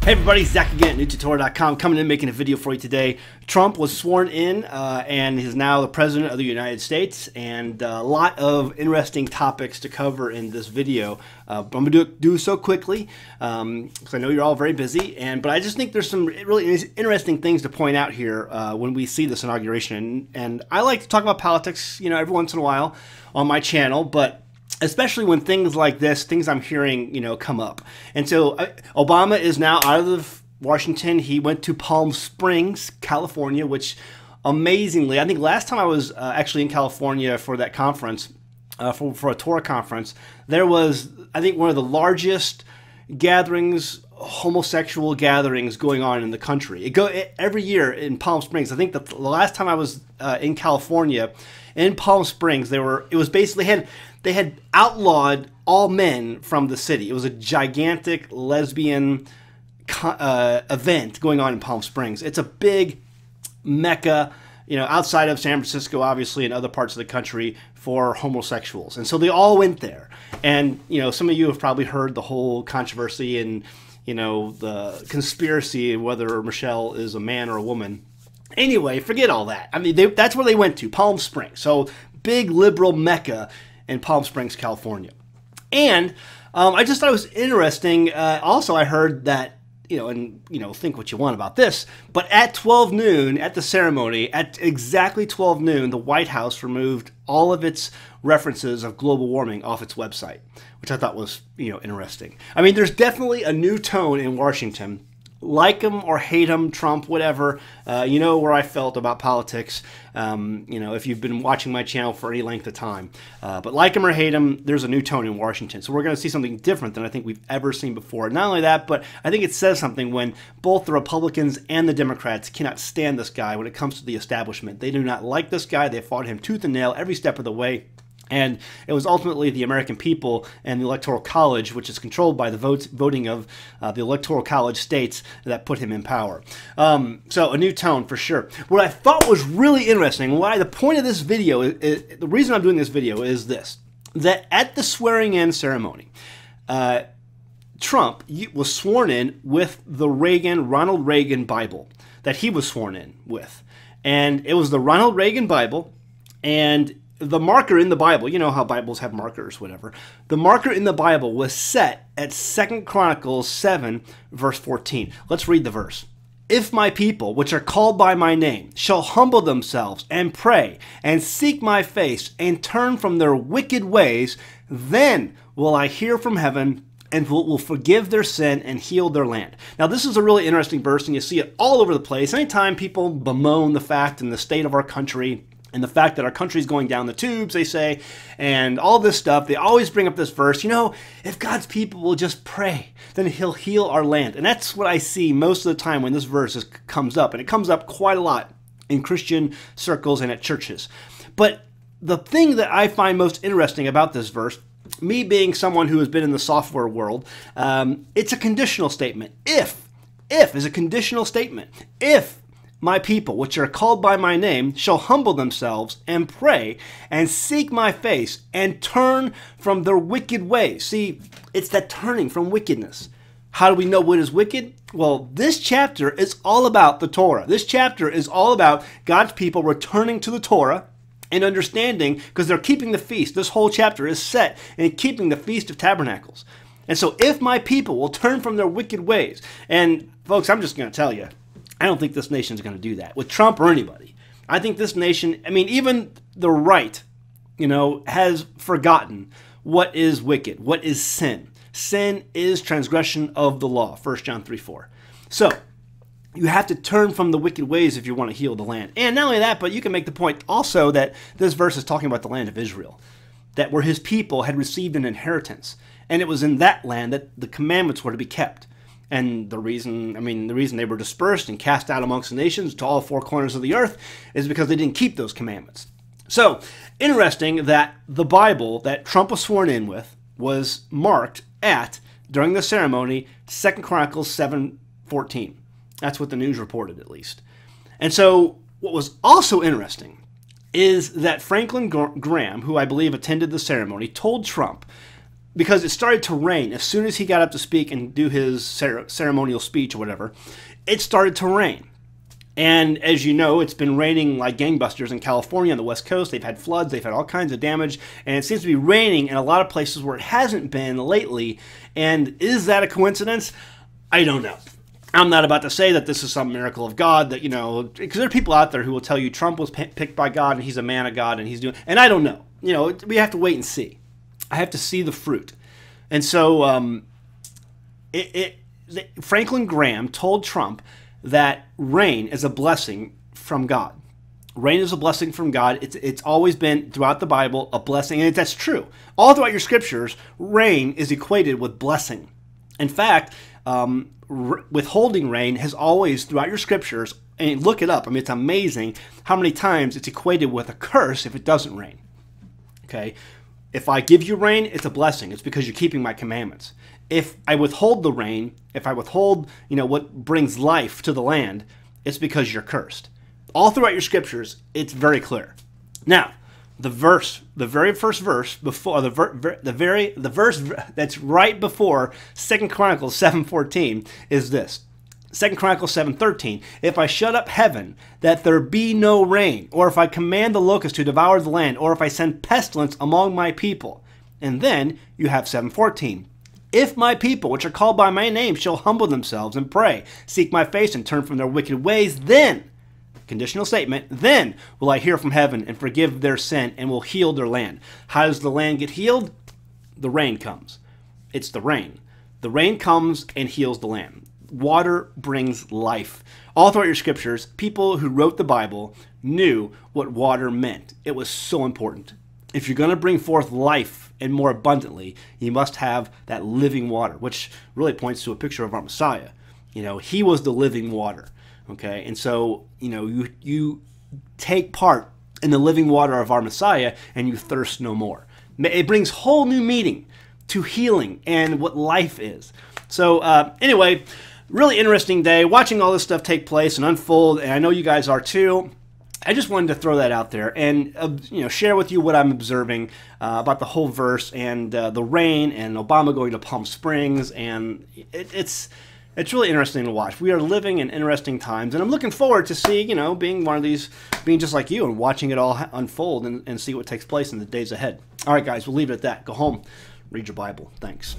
Hey everybody, Zach again at NewTutorial.com, coming in making a video for you today. Trump was sworn in and is now the President of the United States, and a lot of interesting topics to cover in this video. I'm going to do so quickly because I know you're all very busy, but I just think there's some really interesting things to point out here when we see this inauguration. And I like to talk about politics, you know, every once in a while on my channel, but especially when things like this, things I'm hearing, you know, come up. And so Obama is now out of Washington. He went to Palm Springs, California, which amazingly, I think last time I was actually in California for that conference, for a Torah conference, there was, I think, one of the largest gatherings, homosexual gatherings going on in the country. Every year in Palm Springs. I think the last time I was in California, in Palm Springs, it was basically, they had outlawed all men from the city. It was a gigantic lesbian event going on in Palm Springs. It's a big mecca, you know, outside of San Francisco, obviously, and other parts of the country for homosexuals. And so they all went there. And, you know, some of you have probably heard the whole controversy and, you know, the conspiracy whether Michelle is a man or a woman. Anyway, forget all that. I mean, that's where they went to, Palm Springs. So big liberal mecca in Palm Springs, California. And I just thought it was interesting. Also, I heard that, you know, and, you know, think what you want about this, but at 12 noon, at the ceremony, at exactly 12 noon, the White House removed all of its references of global warming off its website, which I thought was, you know, interesting. I mean, there's definitely a new tone in Washington. Like him or hate him, Trump, whatever, you know where I felt about politics, you know, if you've been watching my channel for any length of time. But like him or hate him, there's a new tone in Washington. So we're going to see something different than I think we've ever seen before. Not only that, but I think it says something when both the Republicans and the Democrats cannot stand this guy when it comes to the establishment. They do not like this guy. They fought him tooth and nail every step of the way. And it was ultimately the American people and the Electoral College, which is controlled by the voting of the Electoral College states, that put him in power. So a new tone for sure. What I thought was really interesting, why the point of this video, the reason I'm doing this video is this, that at the swearing-in ceremony, Trump was sworn in with the Ronald Reagan Bible that he was sworn in with. And it was the Ronald Reagan Bible, and the marker in the Bible, you know how Bibles have markers, whatever. The marker in the Bible was set at 2 Chronicles 7, verse 14. Let's read the verse. If my people, which are called by my name, shall humble themselves and pray and seek my face and turn from their wicked ways, then will I hear from heaven and will forgive their sin and heal their land. Now, this is a really interesting verse, and you see it all over the place. Anytime people bemoan the fact and the state of our country, and the fact that our country is going down the tubes, they say, and all this stuff, they always bring up this verse, you know, if God's people will just pray, then he'll heal our land. And that's what I see most of the time when this verse comes up, and it comes up quite a lot in Christian circles and at churches. But the thing that I find most interesting about this verse, me being someone who has been in the software world, it's a conditional statement. If is a conditional statement. If my people, which are called by my name, shall humble themselves and pray and seek my face and turn from their wicked ways. See, it's that turning from wickedness. How do we know what is wicked? Well, this chapter is all about the Torah. This chapter is all about God's people returning to the Torah and understanding, because they're keeping the feast. This whole chapter is set in keeping the Feast of Tabernacles. And so if my people will turn from their wicked ways, and folks, I'm just going to tell you, I don't think this nation is going to do that with Trump or anybody. I think this nation, I mean, even the right, you know, has forgotten what is wicked, what is sin. Sin is transgression of the law, 1 John 3:4. So you have to turn from the wicked ways if you want to heal the land. And not only that, but you can make the point also that this verse is talking about the land of Israel, that where his people had received an inheritance. And it was in that land that the commandments were to be kept. And the reason they were dispersed and cast out amongst the nations to all four corners of the earth is because they didn't keep those commandments. So, interesting that the Bible that Trump was sworn in with was marked at, during the ceremony, 2 Chronicles 7:14. That's what the news reported, at least. And so, what was also interesting is that Franklin Graham, who I believe attended the ceremony, told Trump because it started to rain. As soon as he got up to speak and do his ceremonial speech or whatever, it started to rain. And as you know, it's been raining like gangbusters in California on the West Coast. They've had floods, they've had all kinds of damage, and it seems to be raining in a lot of places where it hasn't been lately. And is that a coincidence? I don't know. I'm not about to say that this is some miracle of God, that, you know, because there are people out there who will tell you Trump was picked by God and he's a man of God and he's doing, and I don't know. You know, we have to wait and see. I have to see the fruit. And so Franklin Graham told Trump that rain is a blessing from God. Rain is a blessing from God. It's always been, throughout the Bible, a blessing, and that's true. All throughout your scriptures, rain is equated with blessing. In fact, withholding rain has always, throughout your scriptures, and look it up, I mean, it's amazing how many times it's equated with a curse if it doesn't rain. Okay? If I give you rain, it's a blessing. It's because you're keeping my commandments. If I withhold the rain, if I withhold, you know, what brings life to the land, it's because you're cursed. All throughout your scriptures, it's very clear. Now, the very first verse before the verse that's right before 2 Chronicles 7:14 is this. 2 Chronicles 7:13, if I shut up heaven, that there be no rain, or if I command the locusts to devour the land, or if I send pestilence among my people. And then you have 7:14. If my people, which are called by my name, shall humble themselves and pray, seek my face and turn from their wicked ways, then, conditional statement, then will I hear from heaven and forgive their sin and will heal their land. How does the land get healed? The rain comes. It's the rain. The rain comes and heals the land. Water brings life. All throughout your scriptures, people who wrote the Bible knew what water meant. It was so important. If you're going to bring forth life and more abundantly, you must have that living water, which really points to a picture of our Messiah. You know, he was the living water. Okay, and so, you know, you take part in the living water of our Messiah and you thirst no more. It brings whole new meaning to healing and what life is. So anyway, really interesting day, watching all this stuff take place and unfold, and I know you guys are too. I just wanted to throw that out there and you know, share with you what I'm observing about the whole verse and the rain and Obama going to Palm Springs, and it's really interesting to watch. We are living in interesting times, and I'm looking forward to see, you know, being one of these, being just like you and watching it all unfold and see what takes place in the days ahead. All right, guys, we'll leave it at that. Go home, read your Bible. Thanks.